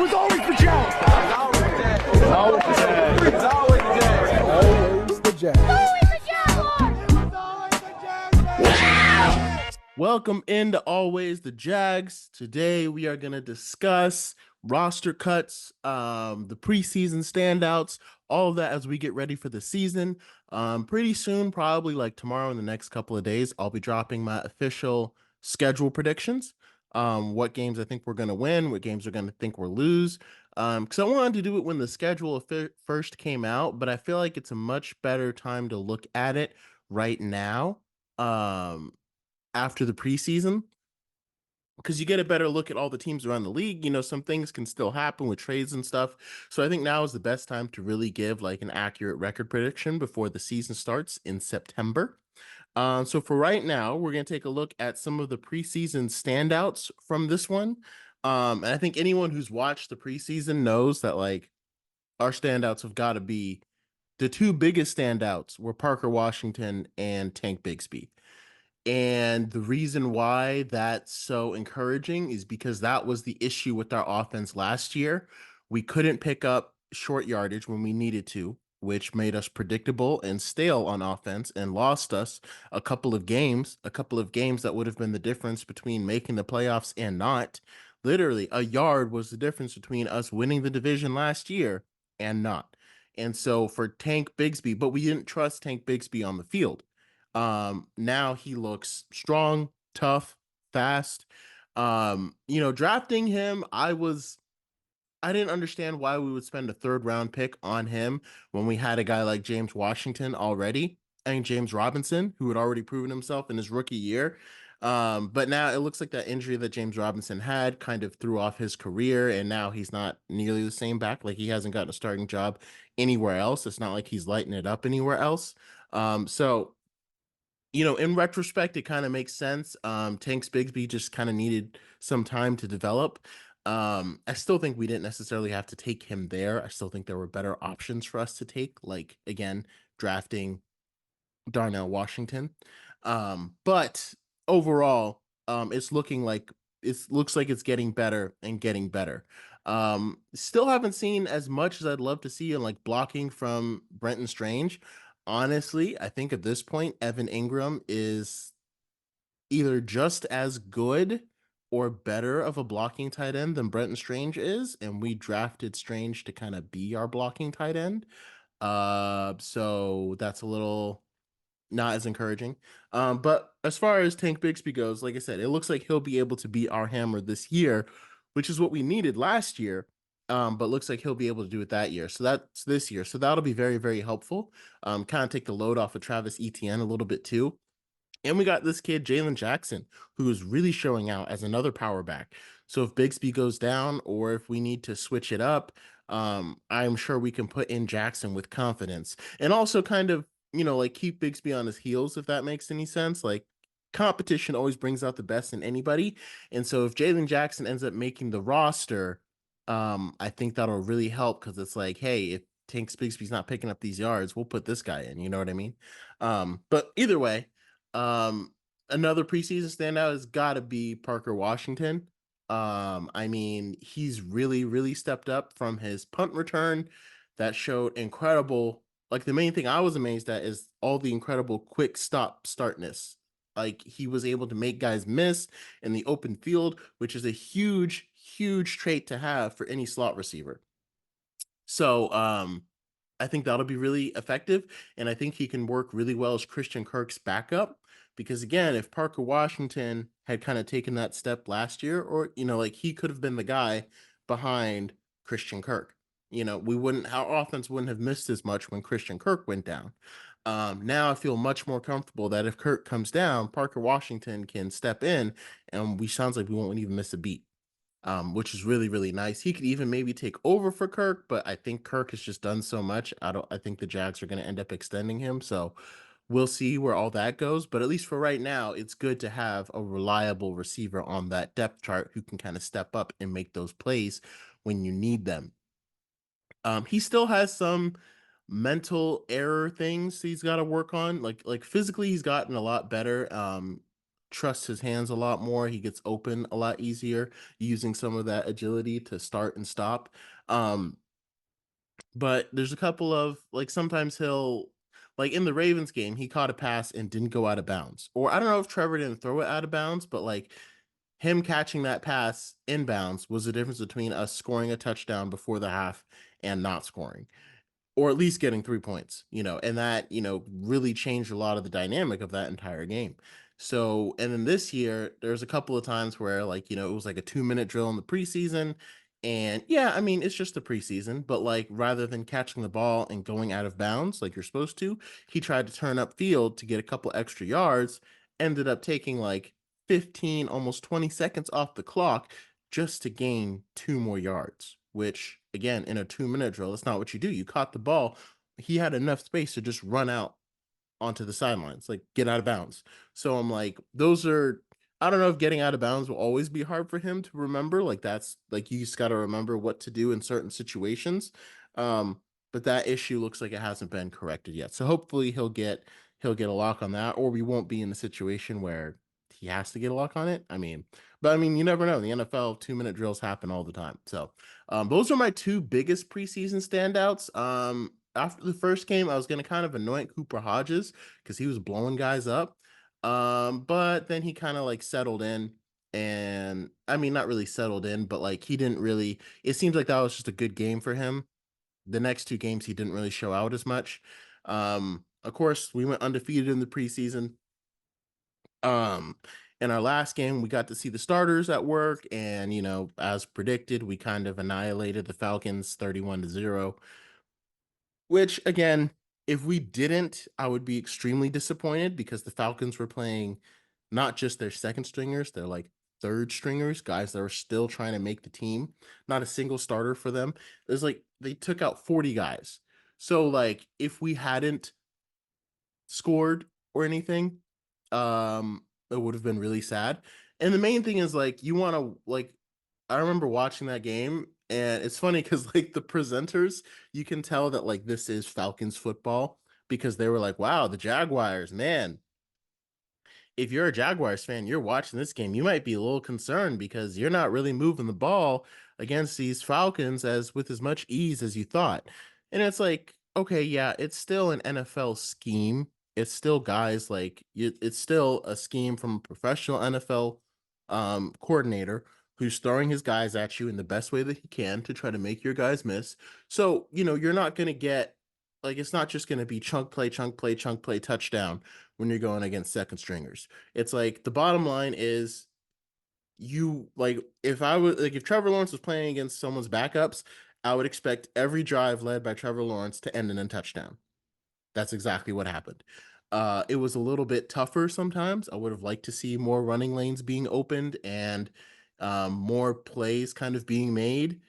was always the Jags. Always the Jags. It's always the Jags. Always the Jags. Welcome into Always the Jags. Today we are going to discuss roster cuts, the preseason standouts, all of that as we get ready for the season. Pretty soon, probably like tomorrow in the next couple of days, I'll be dropping my official schedule predictions. What games I think we're going to win, what games we're going to think we'll lose. Because I wanted to do it when the schedule first came out, but I feel like it's a much better time to look at it right now. After the preseason, because you get a better look at all the teams around the league. You know, some things can still happen with trades and stuff. So I think now is the best time to really give like an accurate record prediction before the season starts in September. So for right now, we're going to take a look at some of the preseason standouts from this one. And I think anyone who's watched the preseason knows that like our standouts have got to be the two biggest standouts were Parker Washington and Tank Bigsby. And the reason why that's so encouraging is because that was the issue with our offense last year. We couldn't pick up short yardage when we needed to, which made us predictable and stale on offense and lost us a couple of games that would have been the difference between making the playoffs and not. Literally, a yard was the difference between us winning the division last year and not. And so for Tank Bigsby, but we didn't trust Tank Bigsby on the field. Now he looks strong, tough, fast. Drafting him, I didn't understand why we would spend a third round pick on him when we had a guy like James Washington already and James Robinson, who had already proven himself in his rookie year. But now it looks like that injury that James Robinson had kind of threw off his career, and now he's not nearly the same back. Like he hasn't gotten a starting job anywhere else. It's not like he's lighting it up anywhere else. In retrospect, it kind of makes sense. Tanks Bigsby just kind of needed some time to develop. I still think we didn't necessarily have to take him there. I still think there were better options for us to take, like, again, drafting Darnell Washington. But overall, it looks like it's getting better and getting better. Still haven't seen as much as I'd love to see in like blocking from Brenton Strange. Honestly, I think at this point, Evan Engram is either just as good or better of a blocking tight end than Brenton Strange is, and we drafted Strange to kind of be our blocking tight end. So that's a little not as encouraging. But as far as Tank Bigsby goes, like I said, it looks like he'll be able to be our hammer this year, which is what we needed last year. But looks like he'll be able to do it that year. So that's this year. So that'll be very, very helpful. Kind of take the load off of Travis Etienne a little bit too. And we got this kid, Jaelan Jackson, who is really showing out as another power back. So if Bigsby goes down or if we need to switch it up, I'm sure we can put in Jackson with confidence. And also kind of, like keep Bigsby on his heels, if that makes any sense. Like competition always brings out the best in anybody. And so if Jaelan Jackson ends up making the roster, I think that'll really help because it's like, hey, if Tank Bigsby's not picking up these yards, we'll put this guy in. You know what I mean? But either way, another preseason standout has got to be Parker Washington. I mean, he's really, really stepped up from his punt return that showed incredible. Like the main thing I was amazed at is all the incredible quick startness. Like he was able to make guys miss in the open field, which is a huge, huge trait to have for any slot receiver. So I think that'll be really effective. And I think he can work really well as Christian Kirk's backup. Because again, if Parker Washington had kind of taken that step last year, or, like he could have been the guy behind Christian Kirk. Our offense wouldn't have missed as much when Christian Kirk went down. Now I feel much more comfortable that if Kirk comes down, Parker Washington can step in, and sounds like we won't even miss a beat, which is really, really nice. He could even maybe take over for Kirk, but I think Kirk has just done so much. I think the Jags are going to end up extending him, so we'll see where all that goes. But at least for right now, it's good to have a reliable receiver on that depth chart who can kind of step up and make those plays when you need them. He still has some mental error things he's got to work on. Like physically, he's gotten a lot better. trusts his hands a lot more. He gets open a lot easier using some of that agility to start and stop. Um, but there's a couple of like sometimes he'll like in the Ravens game, he caught a pass and didn't go out of bounds. Or I don't know if Trevor didn't throw it out of bounds, but like him catching that pass inbounds was the difference between us scoring a touchdown before the half and not scoring, or at least getting 3 points, and that, really changed a lot of the dynamic of that entire game. So, and then this year, there's a couple of times where, like, it was like a 2 minute drill in the preseason. And yeah, I mean, it's just the preseason, but like, rather than catching the ball and going out of bounds like you're supposed to, he tried to turn up field to get a couple extra yards, ended up taking like 15, almost 20 seconds off the clock just to gain 2 more yards, which again, in a 2 minute drill, that's not what you do. You caught the ball. He had enough space to just run out onto the sidelines, like get out of bounds. So I'm like, I don't know if getting out of bounds will always be hard for him to remember. Like that's like, you just got to remember what to do in certain situations. Um, but that issue looks like it hasn't been corrected yet. So hopefully he'll get a lock on that, or we won't be in a situation where he has to get a lock on it. But I mean, you never know. In the NFL, 2 minute drills happen all the time. So those are my two biggest preseason standouts. After the first game, I was going to kind of anoint Cooper Hodges because he was blowing guys up. But then he kind of like settled in, and I mean, not really settled in, but like he didn't really, it seems like that was just a good game for him. The next two games, he didn't really show out as much. Of course, we went undefeated in the preseason. Um, in our last game, we got to see the starters at work, and as predicted, we kind of annihilated the Falcons 31-0. Which again, if we didn't, I would be extremely disappointed because the Falcons were playing not just their second stringers, they're like third stringers, guys that are still trying to make the team. Not a single starter for them. There's like they took out 40 guys. So like if we hadn't scored or anything, it would have been really sad. And the main thing is like you want to like I remember watching that game, and it's funny because like the presenters, you can tell that like this is Falcons football because they were like, "Wow, the Jaguars, man, if you're a Jaguars fan, you're watching this game, you might be a little concerned because you're not really moving the ball against these Falcons as with as much ease as you thought." And it's like, okay, yeah, it's still an NFL scheme. It's still guys like it's still a scheme from a professional NFL coordinator who's throwing his guys at you in the best way that he can to try to make your guys miss. So, you're not going to get like it's not just going to be chunk play, chunk play, chunk play, touchdown when you're going against second stringers. It's like the bottom line is you like if Trevor Lawrence was playing against someone's backups, I would expect every drive led by Trevor Lawrence to end in a touchdown. That's exactly what happened. It was a little bit tougher sometimes. I would have liked to see more running lanes being opened and more plays kind of being made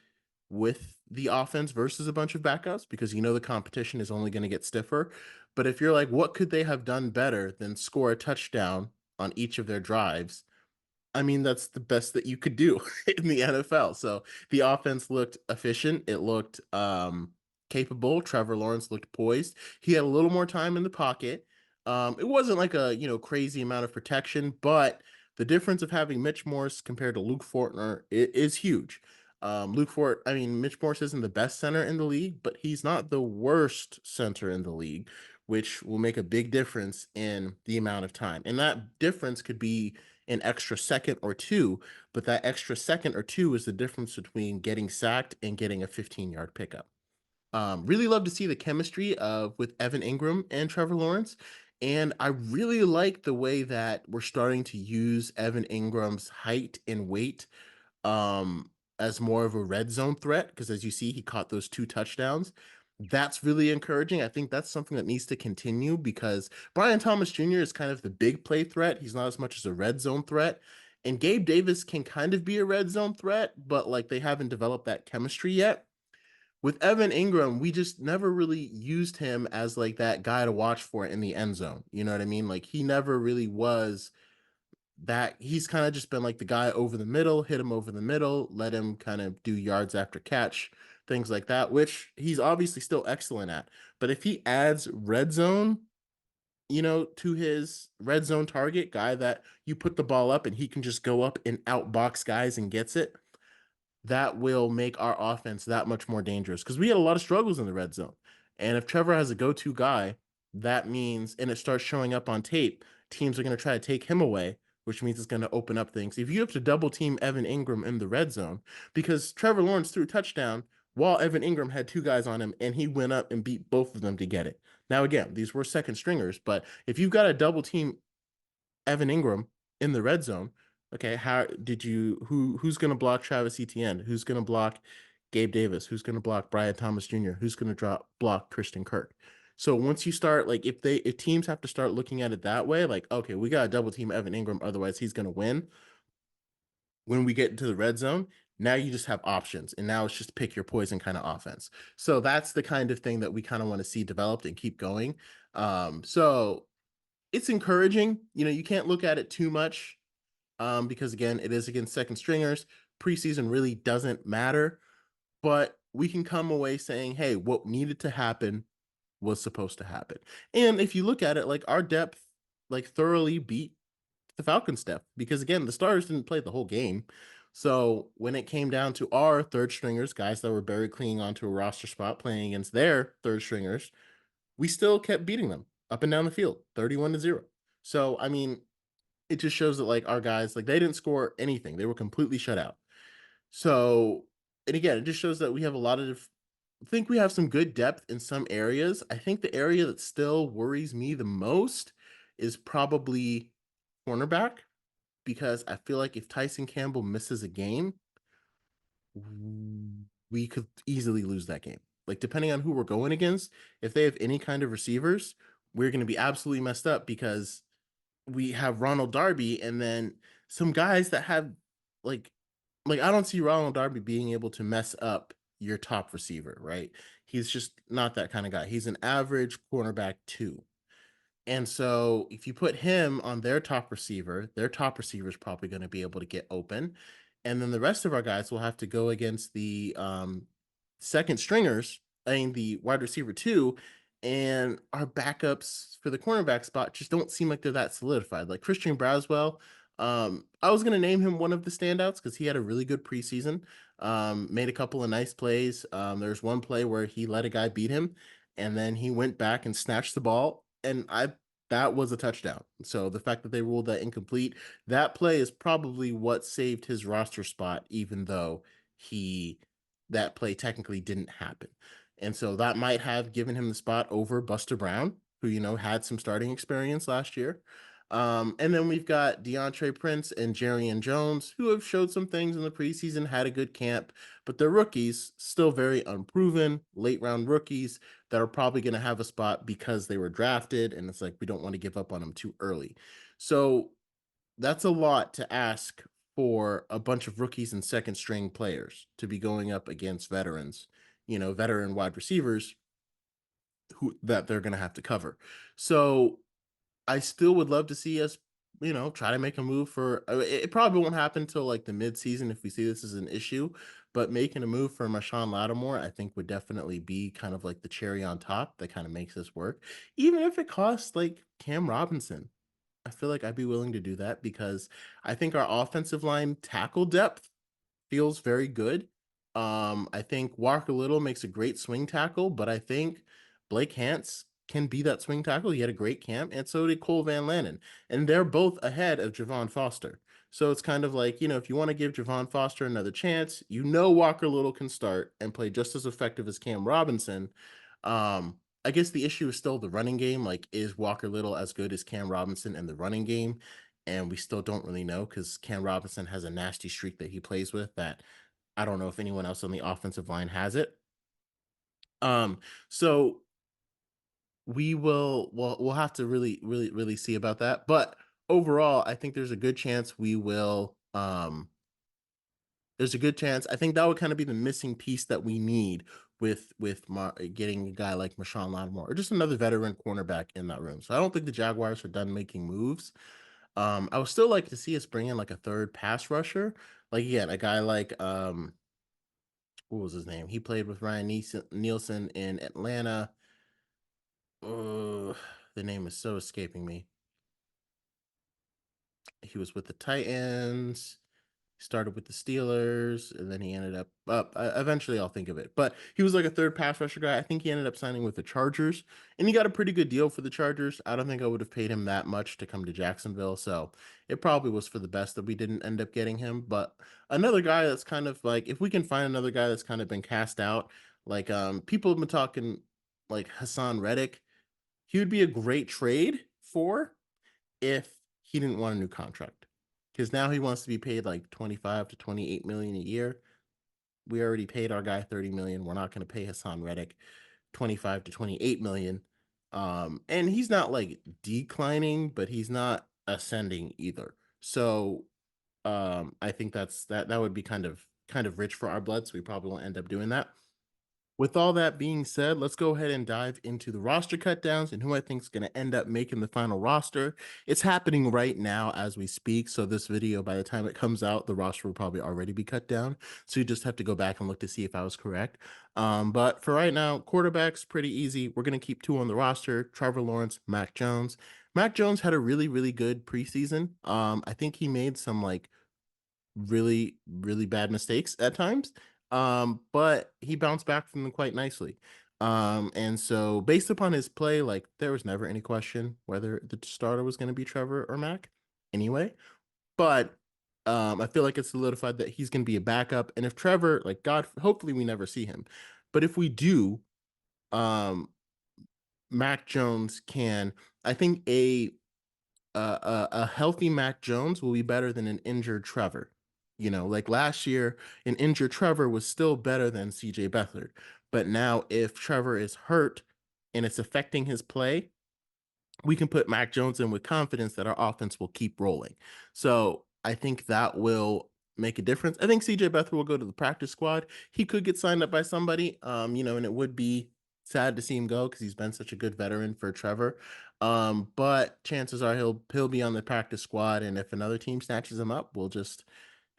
with the offense versus a bunch of backups because the competition is only going to get stiffer. But if you're like, what could they have done better than score a touchdown on each of their drives? I mean, that's the best that you could do in the NFL. So the offense looked efficient. It looked capable. Trevor Lawrence looked poised. He had a little more time in the pocket. It wasn't like a crazy amount of protection, but the difference of having Mitch Morse compared to Luke Fortner is huge. Mitch Morse isn't the best center in the league, but he's not the worst center in the league, which will make a big difference in the amount of time. And that difference could be an extra second or two, but that extra second or two is the difference between getting sacked and getting a 15-yard pickup. Really love to see the chemistry of with Evan Engram and Trevor Lawrence. And I really like the way that we're starting to use Evan Ingram's height and weight as more of a red zone threat. Because as you see, he caught those 2 touchdowns. That's really encouraging. I think that's something that needs to continue because Brian Thomas Jr. is kind of the big play threat. He's not as much as a red zone threat. And Gabe Davis can kind of be a red zone threat, but like they haven't developed that chemistry yet. With Evan Engram, we just never really used him as like that guy to watch for in the end zone. You know what I mean? Like he never really was that. He's kind of just been like the guy over the middle, hit him over the middle, let him kind of do yards after catch, things like that, which he's obviously still excellent at. But if he adds red zone, to his red zone target, guy that you put the ball up and he can just go up and outbox guys and gets it, that will make our offense that much more dangerous because we had a lot of struggles in the red zone. And if Trevor has a go-to guy, that means, and it starts showing up on tape, teams are going to try to take him away, which means it's going to open up things. If you have to double team Evan Engram in the red zone, because Trevor Lawrence threw a touchdown while Evan Engram had two guys on him, and he went up and beat both of them to get it. Now, again, these were second stringers, but if you've got a double team Evan Engram in the red zone, okay, who's going to block Travis Etienne? Who's going to block Gabe Davis? Who's going to block Brian Thomas Jr.? Who's going to block Christian Kirk? So once you start, like, if teams have to start looking at it that way, like, okay, we got to double team Evan Engram, otherwise he's going to win. When we get into the red zone, now you just have options, and now it's just pick your poison kind of offense. So that's the kind of thing that we kind of want to see developed and keep going. So it's encouraging. You can't look at it too much because, again, it is against second stringers. Preseason really doesn't matter, but we can come away saying, hey, what needed to happen was supposed to happen. And if you look at it, like, our depth, like, thoroughly beat the Falcons' depth because, again, the starters didn't play the whole game. So when it came down to our third stringers, guys that were barely clinging onto a roster spot playing against their third stringers, we still kept beating them up and down the field, 31-0. So, I mean, it just shows that, like, our guys, like, they didn't score anything. They were completely shut out. So, and again, it just shows that we have a lot of, I think we have some good depth in some areas. I think the area that still worries me the most is probably cornerback, because I feel like if Tyson Campbell misses a game, we could easily lose that game. Like, depending on who we're going against, if they have any kind of receivers, we're going to be absolutely messed up because we have Ronald Darby and then some guys that have like I don't see Ronald Darby being able to mess up your top receiver, right? He's just not that kind of guy. He's an average cornerback 2. And so if you put him on their top receiver is probably going to be able to get open. And then the rest of our guys will have to go against the second stringers, I mean the wide receiver 2, and our backups for the cornerback spot just don't seem like they're that solidified. Like Christian Braswell, I was going to name him one of the standouts because he had a really good preseason, made a couple of nice plays. There's one play where he let a guy beat him, and then he went back and snatched the ball, and that was a touchdown. So the fact that they ruled that incomplete, that play is probably what saved his roster spot, even though that play technically didn't happen. And so that might have given him the spot over Buster Brown, who, had some starting experience last year. And then we've got DeAndre Prince and Jarian Jones, who have showed some things in the preseason, had a good camp, but they're rookies, still very unproven, late round rookies that are probably going to have a spot because they were drafted. And it's like, we don't want to give up on them too early. So that's a lot to ask for a bunch of rookies and second string players to be going up against veterans, veteran wide receivers that they're going to have to cover. So I still would love to see us, try to make a move for, it probably won't happen until like the midseason if we see this as an issue, but making a move for Marshawn Lattimore, I think would definitely be kind of like the cherry on top that kind of makes this work. Even if it costs like Cam Robinson, I feel like I'd be willing to do that because I think our offensive line tackle depth feels very good. I think Walker Little makes a great swing tackle, but I think Blake Hance can be that swing tackle. He had a great camp, and so did Cole Van Lanen. And they're both ahead of Javon Foster. So it's kind of like, if you want to give Javon Foster another chance, Walker Little can start and play just as effective as Cam Robinson. I guess the issue is still the running game. Like, is Walker Little as good as Cam Robinson in the running game? And we still don't really know because Cam Robinson has a nasty streak that he plays with that I don't know if anyone else on the offensive line has it. So we'll have to really, really, really see about that. But overall, I think there's a good chance we will. There's a good chance. I think that would kind of be the missing piece that we need with getting a guy like Marshawn Lattimore or just another veteran cornerback in that room. So I don't think the Jaguars are done making moves. I would still like to see us bring in like a third pass rusher, like again a guy like what was his name? He played with Ryan Nielsen in Atlanta. the name is so escaping me. He was with the Titans, started with the Steelers, and then he ended up eventually I'll think of it. But he was like a third pass rusher guy. I think he ended up signing with the Chargers, and he got a pretty good deal for the Chargers. I don't think I would have paid him that much to come to Jacksonville, so it probably was for the best that we didn't end up getting him. But another guy that's kind of like, if we can find another guy that's kind of been cast out, like people have been talking like Hassan Reddick, he would be a great trade for if he didn't want a new contract, because now he wants to be paid like 25 to 28 million a year. We already paid our guy 30 million. We're not going to pay Hassan Reddick 25 to 28 million. And he's not like declining, but he's not ascending either. So I think that would be kind of rich for our blood, so we probably won't end up doing that. With all that being said, let's go ahead and dive into the roster cutdowns and who I think is going to end up making the final roster. It's happening right now as we speak. So this video, by the time it comes out, the roster will probably already be cut down. So you just have to go back and look to see if I was correct. But for right now, quarterbacks, pretty easy. We're going to keep 2 on the roster: Trevor Lawrence, Mac Jones. Mac Jones had a really, really good preseason. I think he made some like really, really bad mistakes at times. But he bounced back from them quite nicely. And so based upon his play, like there was never any question whether the starter was going to be Trevor or Mac anyway. But I feel like it's solidified that he's going to be a backup. And if Trevor, like God, hopefully we never see him. But if we do, um, Mac Jones can, I think a healthy Mac Jones will be better than an injured Trevor. You know, like last year, an injured Trevor was still better than CJ Beathard. But now, if Trevor is hurt and it's affecting his play, we can put Mac Jones in with confidence that our offense will keep rolling. So I think that will make a difference. I think CJ Beathard will go to the practice squad. He could get signed up by somebody, and it would be sad to see him go because he's been such a good veteran for Trevor. But chances are he'll be on the practice squad, and if another team snatches him up, we'll just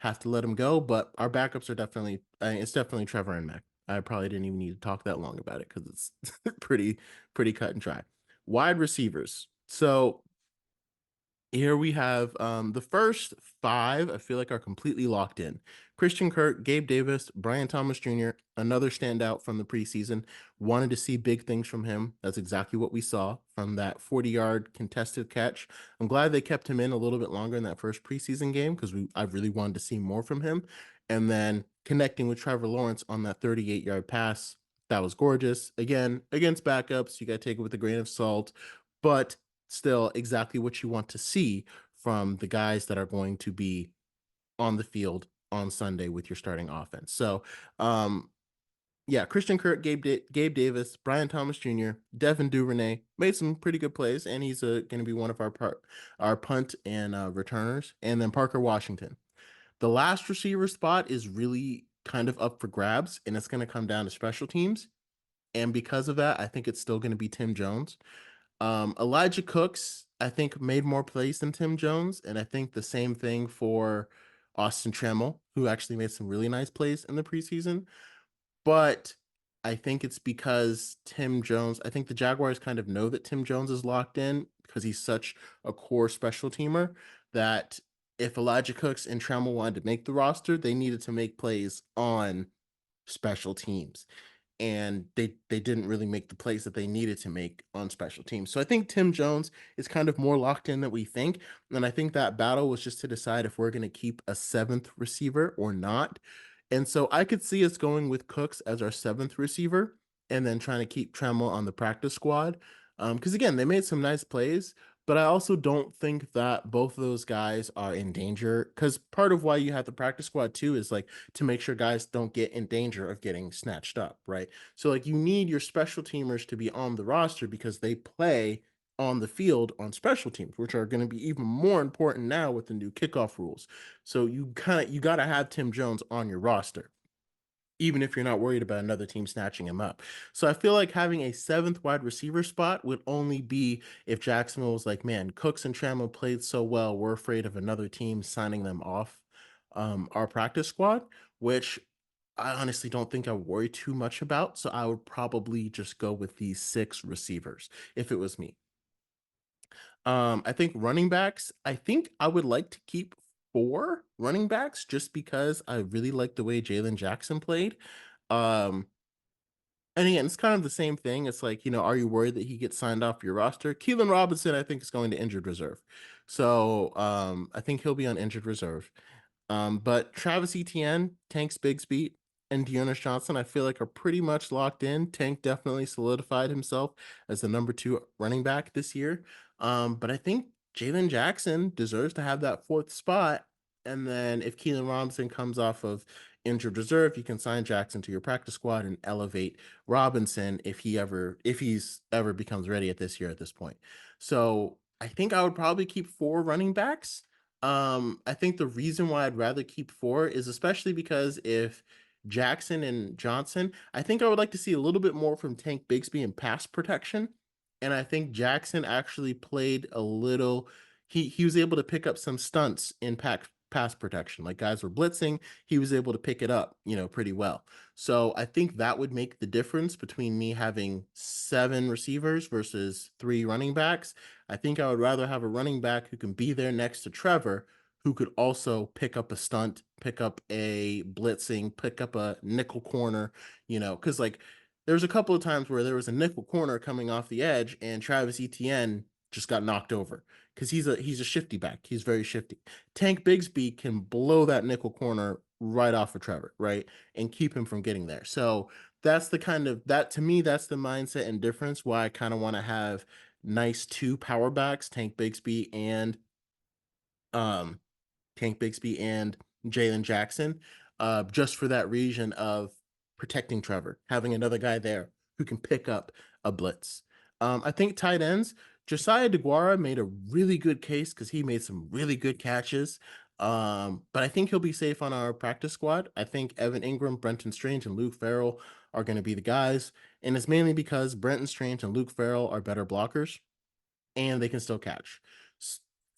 have to let him go. But our backups are definitely, it's definitely Trevor and Mac. I probably didn't even need to talk that long about it because it's pretty cut and dry. Wide receivers. So here we have the first 5, I feel like, are completely locked in. Christian Kirk, Gabe Davis, Brian Thomas Jr., another standout from the preseason. Wanted to see big things from him. That's exactly what we saw from that 40-yard contested catch. I'm glad they kept him in a little bit longer in that first preseason game because I really wanted to see more from him. And then connecting with Trevor Lawrence on that 38-yard pass, that was gorgeous. Again, against backups, you got to take it with a grain of salt, but still exactly what you want to see from the guys that are going to be on the field on Sunday with your starting offense. So, yeah, Christian Kirk, Gabe Davis, Brian Thomas Jr., Devin Duvernay made some pretty good plays, and he's going to be one of our punt and returners. And then Parker Washington. The last receiver spot is really kind of up for grabs, and it's going to come down to special teams. And because of that, I think it's still going to be Tim Jones. Elijah Cooks, I think, made more plays than Tim Jones, and I think the same thing for Austin Trammell, who actually made some really nice plays in the preseason. But I think it's because Tim Jones, I think the Jaguars kind of know that Tim Jones is locked in because he's such a core special teamer that if Elijah Cooks and Trammell wanted to make the roster, they needed to make plays on special teams, and they didn't really make the plays that they needed to make on special teams. So I think Tim Jones is kind of more locked in than we think. And I think that battle was just to decide if we're going to keep a 7th receiver or not. And so I could see us going with Cooks as our 7th receiver and then trying to keep Trammell on the practice squad. Because again, they made some nice plays, but I also don't think that both of those guys are in danger. Because part of why you have the practice squad too is like to make sure guys don't get in danger of getting snatched up, right? So like you need your special teamers to be on the roster because they play on the field on special teams, which are going to be even more important now with the new kickoff rules. So you got to have Tim Jones on your roster, even if you're not worried about another team snatching him up. So I feel like having a 7th wide receiver spot would only be if Jacksonville was like, man, Cooks and Trammell played so well, we're afraid of another team signing them off our practice squad, which I honestly don't think I worry too much about. So I would probably just go with these 6 receivers if it was me. I think running backs, I think I would like to keep 4 running backs just because I really like the way Jalen Jackson played. Um, and again, it's kind of the same thing. It's like, are you worried that he gets signed off your roster? Keelan Robinson, I think, is going to injured reserve. So I think he'll be on injured reserve. But Travis Etienne, Tank's Bigsby, and Dearness Johnson, I feel like are pretty much locked in. Tank definitely solidified himself as the number 2 running back this year. But I think Jalen Jackson deserves to have that 4th spot. And then if Keelan Robinson comes off of injured reserve, you can sign Jackson to your practice squad and elevate Robinson if he's ever becomes ready at this point. So I think I would probably keep 4 running backs. I think the reason why I'd rather keep 4 is especially because if Jackson and Johnson, I think I would like to see a little bit more from Tank Bigsby in pass protection. And I think Jackson actually played a little, he was able to pick up some stunts in pass protection. Like guys were blitzing, he was able to pick it up, pretty well. So I think that would make the difference between me having 7 receivers versus 3 running backs. I think I would rather have a running back who can be there next to Trevor, who could also pick up a stunt, pick up a blitzing, pick up a nickel corner, because like there's a couple of times where there was a nickel corner coming off the edge and Travis Etienne just got knocked over because he's a shifty back. He's very shifty. Tank Bigsby can blow that nickel corner right off of Trevor, right? And keep him from getting there. So that's the kind of that to me, that's the mindset and difference why I kind of want to have nice 2 power backs, um Tank Bigsby and Jalen Jackson, just for that reason of protecting Trevor, having another guy there who can pick up a blitz. I think tight ends, Josiah DeGuara made a really good case because he made some really good catches. But I think he'll be safe on our practice squad. I think Evan Engram, Brenton Strange, and Luke Farrell are going to be the guys. And it's mainly because Brenton Strange and Luke Farrell are better blockers and they can still catch.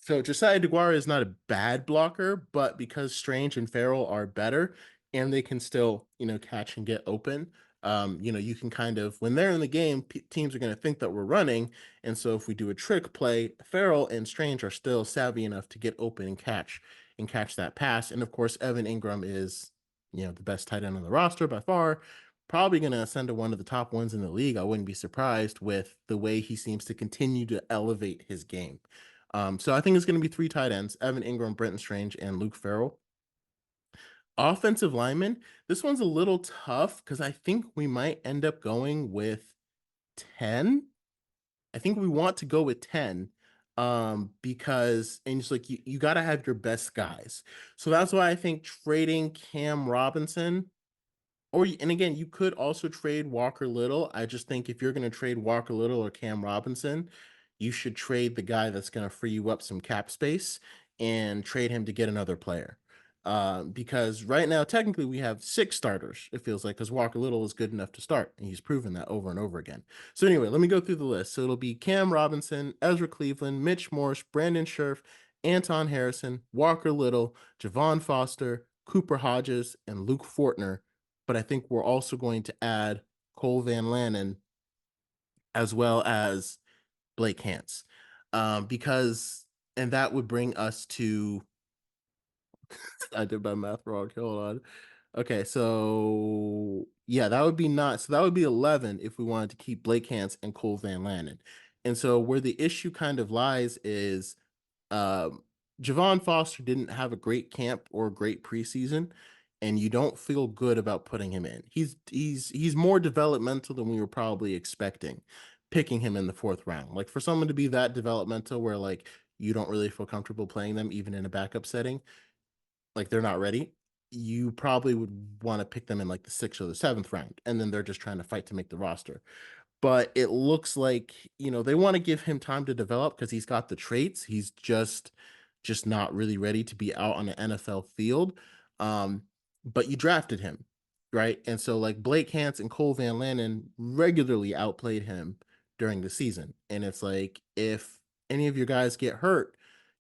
So Josiah DeGuara is not a bad blocker, but because Strange and Farrell are better and they can still, catch and get open, you can kind of, when they're in the game, teams are going to think that we're running. And so if we do a trick play, Farrell and Strange are still savvy enough to get open and catch that pass. And of course, Evan Engram is, the best tight end on the roster by far. Probably going to ascend to one of the top ones in the league. I wouldn't be surprised with the way he seems to continue to elevate his game. So I think it's going to be 3 tight ends: Evan Engram, Brenton Strange, and Luke Farrell. Offensive lineman, this one's a little tough because I think we might end up going with 10. I think we want to go with 10 because and it's like you got to have your best guys. So that's why I think trading Cam Robinson and again, you could also trade Walker Little. I just think if you're going to trade Walker Little or Cam Robinson, you should trade the guy that's going to free you up some cap space and trade him to get another player. Because right now, technically, we have 6 starters, it feels like, because Walker Little is good enough to start, and he's proven that over and over again. So anyway, let me go through the list. So it'll be Cam Robinson, Ezra Cleveland, Mitch Morse, Brandon Scherff, Anton Harrison, Walker Little, Javon Foster, Cooper Hodges, and Luke Fortner. But I think we're also going to add Cole Van Lanen as well as Blake Hance. And that would bring us to, I did my math wrong. Hold on. Okay, so yeah, that would be not, so that would be 11 if we wanted to keep Blake Hance and Cole Van Lanen. And so where the issue kind of lies is Javon Foster didn't have a great camp or a great preseason, and you don't feel good about putting him in. He's more developmental than we were probably expecting, picking him in the 4th round. Like for someone to be that developmental where like you don't really feel comfortable playing them even in a backup setting, like they're not ready, you probably would want to pick them in like the 6th or the 7th round, and then they're just trying to fight to make the roster. But it looks like, they want to give him time to develop because he's got the traits. He's just not really ready to be out on an NFL field. But you drafted him, right? And so like Blake Hance and Cole Van Lanen regularly outplayed him during the season. And it's like if any of your guys get hurt,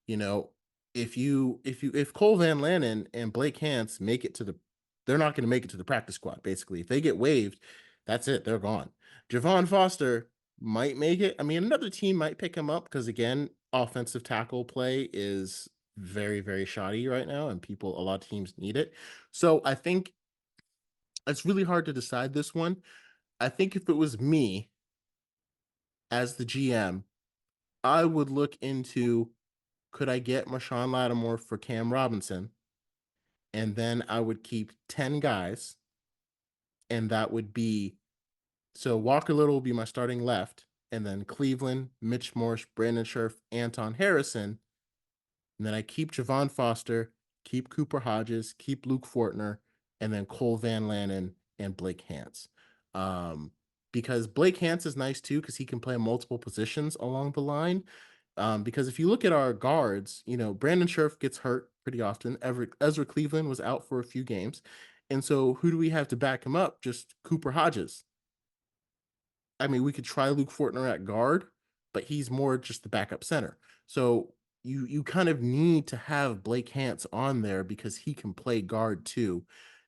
you know, if Cole Van Lanen and Blake Hance make it to they're not going to make it to the practice squad. Basically, if they get waived, that's it. They're gone. Javon Foster might make it. I mean, another team might pick him up because again, offensive tackle play is very, very shoddy right now, and a lot of teams need it. So I think it's really hard to decide this one. I think if it was me as the GM, I would look into, could I get Marshawn Lattimore for Cam Robinson? And then I would keep 10 guys, and that would be, so Walker Little will be my starting left, and then Cleveland, Mitch Morse, Brandon Scherff, Anton Harrison. And then I keep Javon Foster, keep Cooper Hodges, keep Luke Fortner, and then Cole Van Lanen and Blake Hance. Because Blake Hance is nice too, because he can play multiple positions along the line. Because if you look at our guards, Brandon Scherff gets hurt pretty often. Ezra Cleveland was out for a few games. And so who do we have to back him up? Just Cooper Hodges. I mean, we could try Luke Fortner at guard, but he's more just the backup center. So you kind of need to have Blake Hance on there because he can play guard too,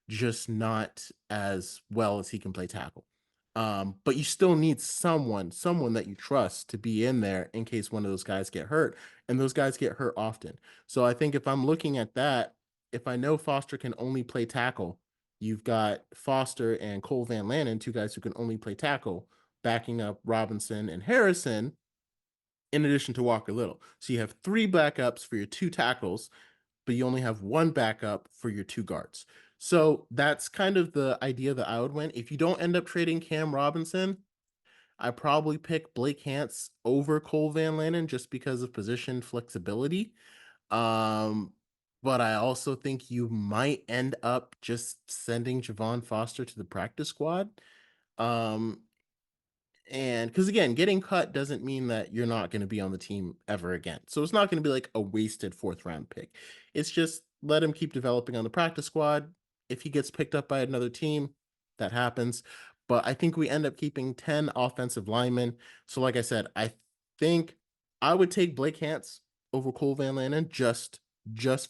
just not as well as he can play tackle. But you still need someone that you trust to be in there in case one of those guys get hurt, and those guys get hurt often. So I think if I'm looking at that, if I know Foster can only play tackle, you've got Foster and Cole Van Lanen, two guys who can only play tackle, backing up Robinson and Harrison, in addition to Walker Little. So you have 3 backups for your 2 tackles, but you only have 1 backup for your 2 guards. So that's kind of the idea that I would win. If you don't end up trading Cam Robinson, I probably pick Blake Hance over Cole Van Lanen just because of position flexibility. But I also think you might end up just sending Javon Foster to the practice squad. Um, and because again, getting cut doesn't mean that you're not going to be on the team ever again. So it's not going to be like a wasted 4th round pick. It's just let him keep developing on the practice squad. If he gets picked up by another team, that happens. But I think we end up keeping 10 offensive linemen. So like I said, I think I would take Blake Hance over Cole Van Lanen just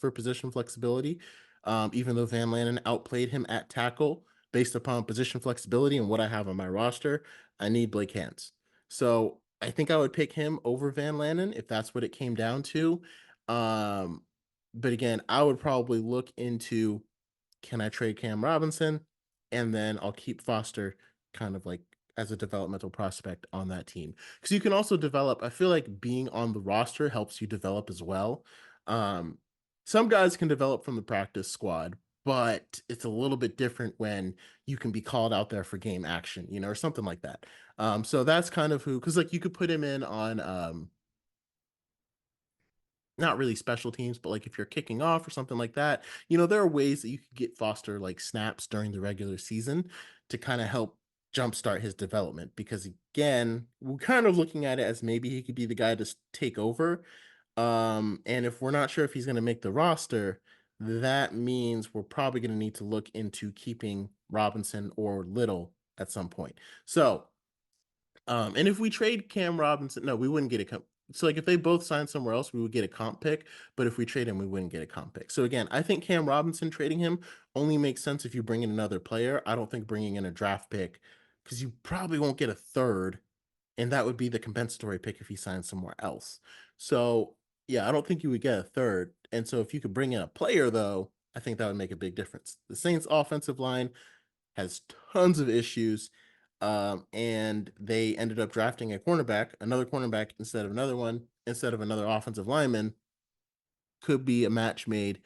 for position flexibility. Even though Van Lanen outplayed him at tackle based upon position flexibility and what I have on my roster, I need Blake Hance. So I think I would pick him over Van Lanen if that's what it came down to. But again, I would probably look into, can I trade Cam Robinson? And then I'll keep Foster kind of like as a developmental prospect on that team. Because you can also develop, I feel like being on the roster helps you develop as well. Um, some guys can develop from the practice squad, but it's a little bit different when you can be called out there for game action, or something like that. So that's kind of who, because like you could put him in on not really special teams, but like if you're kicking off or something like that, there are ways that you could get Foster like snaps during the regular season to kind of help jumpstart his development. Because again, we're kind of looking at it as maybe he could be the guy to take over. And if we're not sure if he's going to make the roster, that means we're probably going to need to look into keeping Robinson or Little at some point. So, and if we trade Cam Robinson, no, we wouldn't get a so like if they both signed somewhere else, we would get a comp pick. But if we trade him, we wouldn't get a comp pick. So again, I think Cam Robinson trading him only makes sense if you bring in another player. I don't think bringing in a draft pick, because you probably won't get a third, and that would be the compensatory pick if he signs somewhere else. So yeah, I don't think you would get a third. And so if you could bring in a player, though, I think that would make a big difference. The Saints' offensive line has tons of issues. And they ended up drafting another cornerback instead of another offensive lineman. Could be a match made,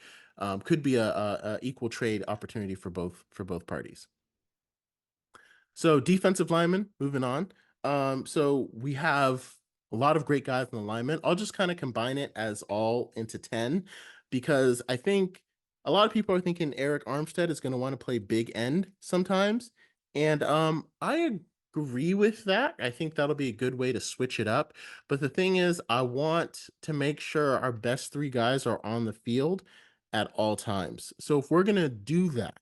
could be a equal trade opportunity for both parties. So defensive linemen, moving on. So we have a lot of great guys in the alignment. I'll just kind of combine it as all into 10, because I think a lot of people are thinking Arik Armstead is going to want to play big end sometimes. And I agree with that. I think that'll be a good way to switch it up. But the thing is, I want to make sure our best 3 guys are on the field at all times. So if we're going to do that,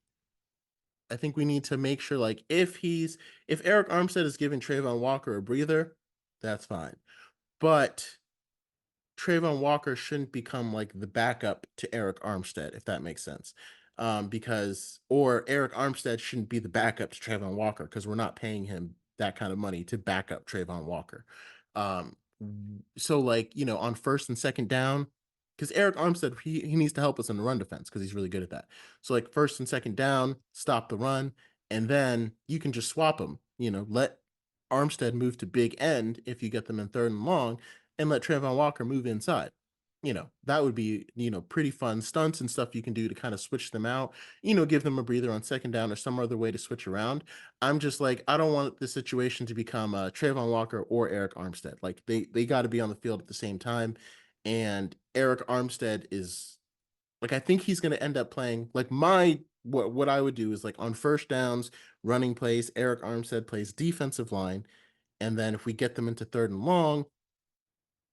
I think we need to make sure, like, if Arik Armstead is giving Trayvon Walker a breather, that's fine. But Trayvon Walker shouldn't become like the backup to Arik Armstead, if that makes sense. Or Arik Armstead shouldn't be the backup to Trayvon Walker, because we're not paying him that kind of money to back up Trayvon Walker. So like, on first and second down, because Arik Armstead, he needs to help us in the run defense because he's really good at that. So like first and second down, stop the run, and then you can just swap them. Let Armstead move to big end if you get them in third and long, and let Trayvon Walker move inside. That would be, pretty fun stunts and stuff you can do to kind of switch them out, give them a breather on second down or some other way to switch around. I'm just like, I don't want the situation to become Trayvon Walker or Arik Armstead. Like they got to be on the field at the same time. And Arik Armstead is like, I think he's going to end up playing like what I would do is like on first downs, running plays, Arik Armstead plays defensive line. And then if we get them into third and long,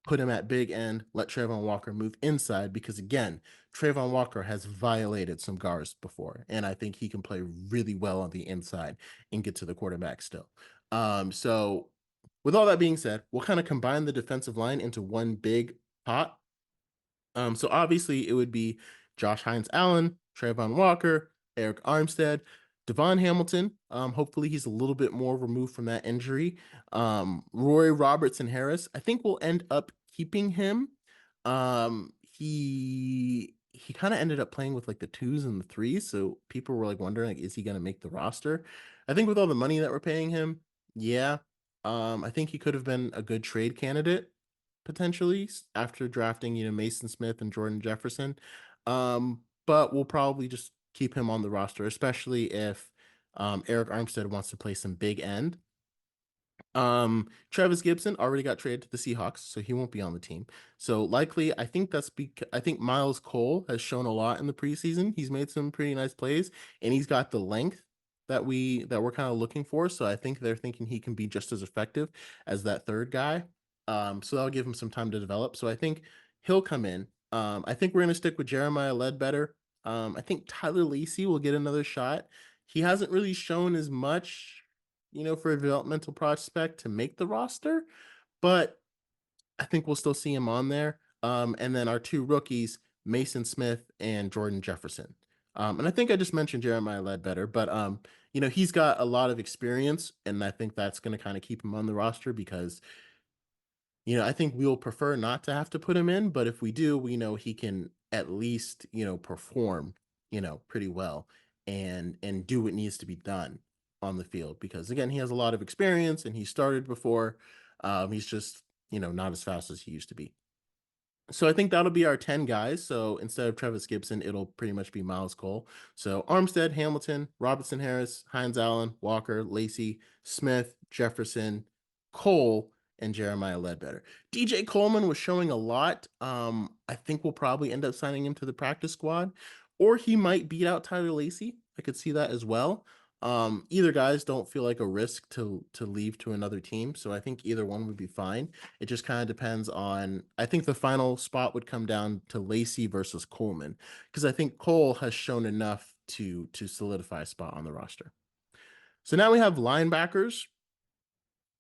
put him at big end, let Trayvon Walker move inside because again, Trayvon Walker has violated some guards before, and I think he can play really well on the inside and get to the quarterback still. So with all that being said, we'll kind of combine the defensive line into one big pot. So obviously it would be Josh Hines-Allen, Trayvon Walker, Arik Armstead, Devon Hamilton. Hopefully he's a little bit more removed from that injury. Robertson-Harris, I think we'll end up keeping him. He kind of ended up playing with like the twos and the threes, so people were like wondering, like, is he going to make the roster? I think with all the money that we're paying him, yeah. I think he could have been a good trade candidate potentially after drafting, Maason Smith and Jordan Jefferson. But we'll probably just keep him on the roster, especially if Arik Armstead wants to play some big end. Travis Gibson already got traded to the Seahawks, so he won't be on the team. So likely, I think I think Miles Cole has shown a lot in the preseason. He's made some pretty nice plays, and he's got the length that we're kind of looking for. So I think they're thinking he can be just as effective as that third guy. So that'll give him some time to develop. So I think he'll come in. I think we're gonna stick with Jeremiah Ledbetter. I think Tyler Lacey will get another shot. He hasn't really shown as much, for a developmental prospect to make the roster, but I think we'll still see him on there. And then our two rookies, Maason Smith and Jordan Jefferson. And I think I just mentioned Jeremiah Ledbetter, but he's got a lot of experience, and I think that's going to kind of keep him on the roster because I think we'll prefer not to have to put him in, but if we do, we know he can at least, perform, pretty well and do what needs to be done on the field because again, he has a lot of experience and he started before. He's just, not as fast as he used to be. So I think that'll be our 10 guys. So instead of Travis Gibson, it'll pretty much be Miles Cole. So Armstead, Hamilton, Robertson-Harris, Hines-Allen, Walker, Lacey, Smith, Jefferson, Cole, and Jeremiah Ledbetter. DJ Coleman was showing a lot. I think we'll probably end up signing him to the practice squad, or he might beat out Tyler Lacey. I could see that as well. Either guys don't feel like a risk to leave to another team, so I think either one would be fine. It just kind of depends on. I think the final spot would come down to Lacey versus Coleman because I think Cole has shown enough to solidify a spot on the roster. So now we have linebackers.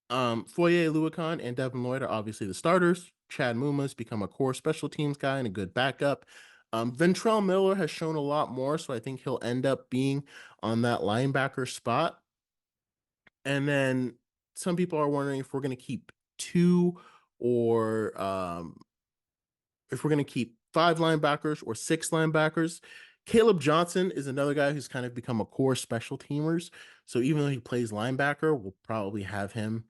Foye Oluokun and Devin Lloyd are obviously the starters. Chad Muma's become a core special teams guy and a good backup. Ventrell Miller has shown a lot more, so I think he'll end up being on that linebacker spot. And then some people are wondering if we're going to keep two or if we're going to keep 5 linebackers or 6 linebackers. Caleb Johnson is another guy who's kind of become a core special teamers. So even though he plays linebacker, we'll probably have him.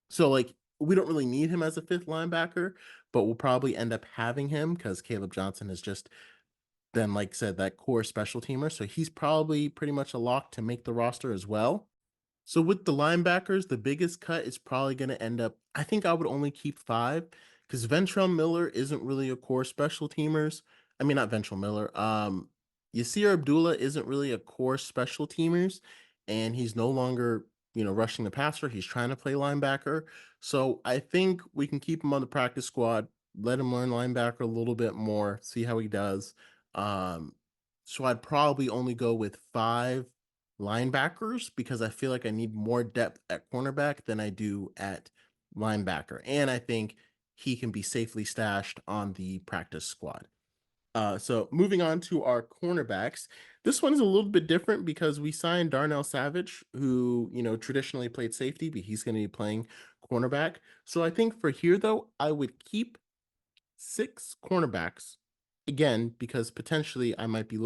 So like we don't really need him as a 5th linebacker, but we'll probably end up having him because Caleb Johnson has just been, like I said, that core special teamer. So he's probably pretty much a lock to make the roster as well. So with the linebackers, the biggest cut is probably going to end up, I think I would only keep 5 because Ventrell Miller isn't really a core special teamers. I mean, not Ventrell Miller. Yasir Abdullah isn't really a core special teamers, and he's no longer, rushing the passer. He's trying to play linebacker. So I think we can keep him on the practice squad, let him learn linebacker a little bit more, see how he does. So I'd probably only go with 5 linebackers because I feel like I need more depth at cornerback than I do at linebacker. And I think he can be safely stashed on the practice squad. So moving on to our cornerbacks, this one is a little bit different because we signed Darnell Savage, who, traditionally played safety, but he's going to be playing cornerback. So I think for here, though, I would keep 6 cornerbacks again because potentially I might be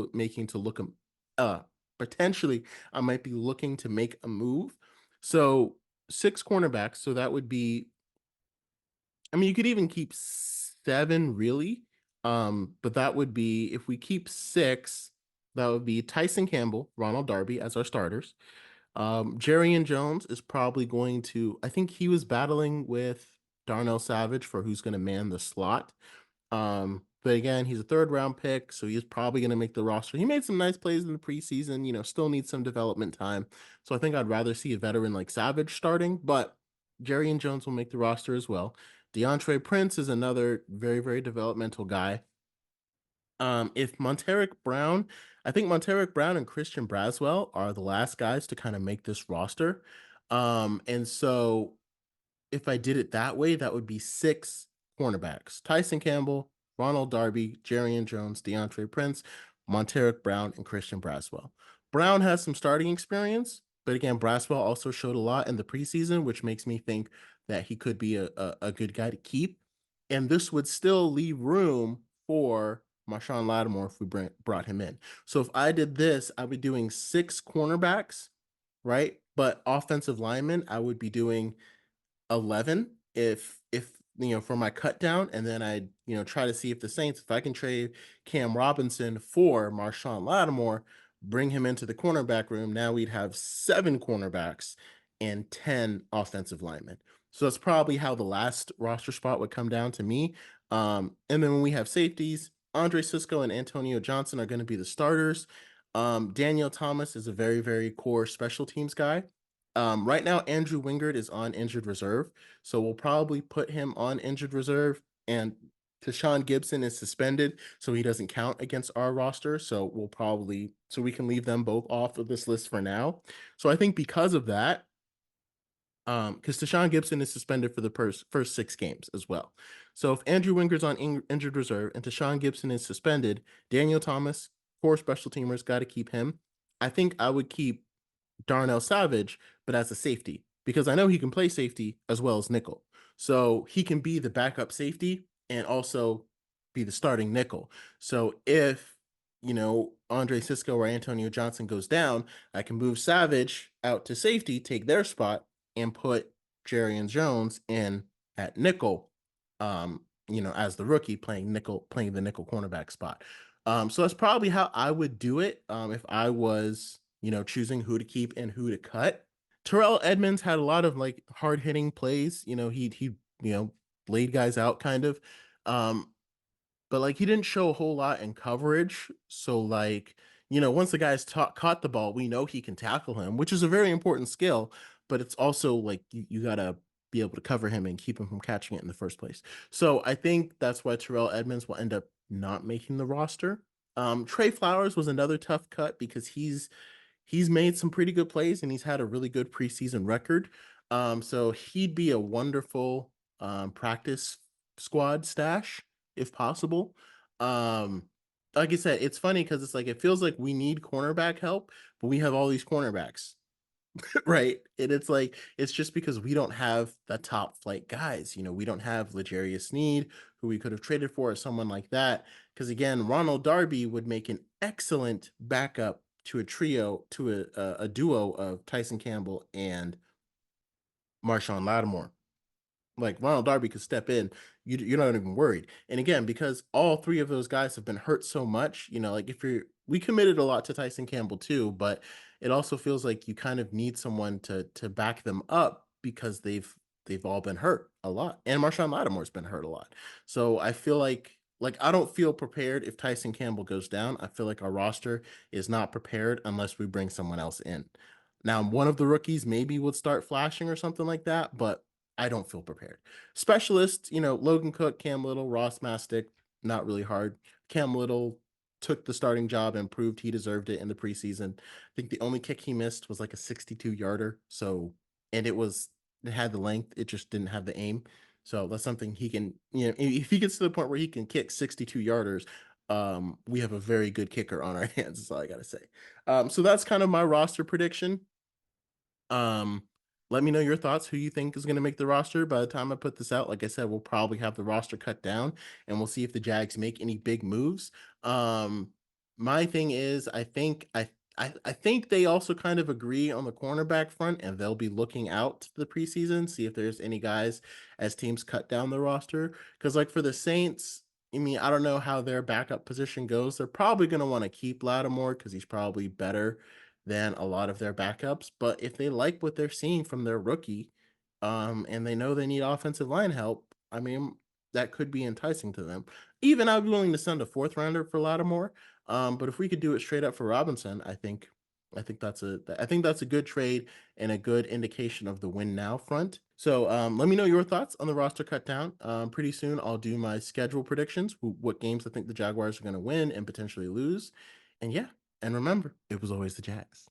potentially I might be looking to make a move. So 6 cornerbacks. So that would be, I mean, you could even keep 7 really. But that would be, if we keep 6, that would be Tyson Campbell, Ronald Darby as our starters. Jerry Jones is probably going to, I think he was battling with Darnell Savage for who's going to man the slot. But again, he's a 3rd round pick, so he's probably going to make the roster. He made some nice plays in the preseason, still needs some development time. So I think I'd rather see a veteran like Savage starting, but Jerry Jones will make the roster as well. DeAndre Prince is another very, very developmental guy. If Monteric Brown, I think Monteric Brown and Christian Braswell are the last guys to kind of make this roster. And so if I did it that way, that would be 6 cornerbacks: Tyson Campbell, Ronald Darby, Jerry Jones, DeAndre Prince, Monteric Brown, and Christian Braswell. Brown has some starting experience, but again, Braswell also showed a lot in the preseason, which makes me think that he could be a good guy to keep. And this would still leave room for Marshon Lattimore if we brought him in. So if I did this, I'd be doing 6 cornerbacks, right? But offensive linemen, I would be doing 11 if for my cut down, and then I try to see if the Saints, if I can trade Cam Robinson for Marshon Lattimore, bring him into the cornerback room, now we'd have 7 cornerbacks and 10 offensive linemen. So that's probably how the last roster spot would come down to me. And then when we have safeties, Andre Cisco and Antonio Johnson are going to be the starters. Daniel Thomas is a very, very core special teams guy. Right now, Andrew Wingard is on injured reserve, so we'll probably put him on injured reserve, and Tashawn Gibson is suspended, so he doesn't count against our roster. So we can leave them both off of this list for now. So I think because of that, because Tashawn Gibson is suspended for the first 6 games as well. So if Andrew Wingard's on injured reserve and Tashawn Gibson is suspended, Daniel Thomas, core special teamers, got to keep him. I think I would keep Darnell Savage, but as a safety, because I know he can play safety as well as nickel. So he can be the backup safety and also be the starting nickel. So if, Andre Cisco or Antonio Johnson goes down, I can move Savage out to safety, take their spot, and put Jerry Jones in at nickel, as the rookie playing the nickel cornerback spot. So that's probably how I would do it if I was choosing who to keep and who to cut. Terrell Edmonds had a lot of like hard hitting plays. He laid guys out kind of. But like he didn't show a whole lot in coverage. So like, once the guy's caught the ball, we know he can tackle him, which is a very important skill, but it's also like you gotta be able to cover him and keep him from catching it in the first place. So I think that's why Terrell Edmonds will end up not making the roster. Trey Flowers was another tough cut because he's made some pretty good plays and he's had a really good preseason record. So he'd be a wonderful practice squad stash if possible. Like I said, it's funny because it's like it feels like we need cornerback help, but we have all these cornerbacks, right? And it's like it's just because we don't have the top flight guys. We don't have L'Jarius Sneed, who we could have traded for, or someone like that. Because again, Ronald Darby would make an excellent backup to a duo of Tyson Campbell and Marshon Lattimore. Like Ronald Darby could step in, you're not even worried. And again, because all 3 of those guys have been hurt so much, like we committed a lot to Tyson Campbell too, but it also feels like you kind of need someone to back them up because they've all been hurt a lot, and Marshon Lattimore's been hurt a lot. So I feel like I don't feel prepared if Tyson Campbell goes down. I feel like our roster is not prepared unless we bring someone else in. Now, one of the rookies maybe would start flashing or something like that, but I don't feel prepared. Specialists, Logan Cook, Cam Little, Ross Mastick, not really hard. Cam Little took the starting job and proved he deserved it in the preseason. I think the only kick he missed was like a 62-yarder. So, and it had the length, it just didn't have the aim. So that's something he can, if he gets to the point where he can kick 62-yarders, we have a very good kicker on our hands. That's all I got to say. So that's kind of my roster prediction. Let me know your thoughts, who you think is going to make the roster by the time I put this out. Like I said, we'll probably have the roster cut down and we'll see if the Jags make any big moves. My thing is, I think they also kind of agree on the cornerback front, and they'll be looking out to the preseason, see if there's any guys as teams cut down the roster. Because like for the Saints, I mean, I don't know how their backup position goes. They're probably going to want to keep Lattimore because he's probably better than a lot of their backups. But if they like what they're seeing from their rookie, and they know they need offensive line help, I mean, that could be enticing to them. Even I'd be willing to send a fourth rounder for Lattimore. But if we could do it straight up for Robinson, I think that's a good trade and a good indication of the win now front. So let me know your thoughts on the roster cut down. Pretty soon I'll do my schedule predictions, what games I think the Jaguars are going to win and potentially lose. And yeah, and remember, it was always the Jags.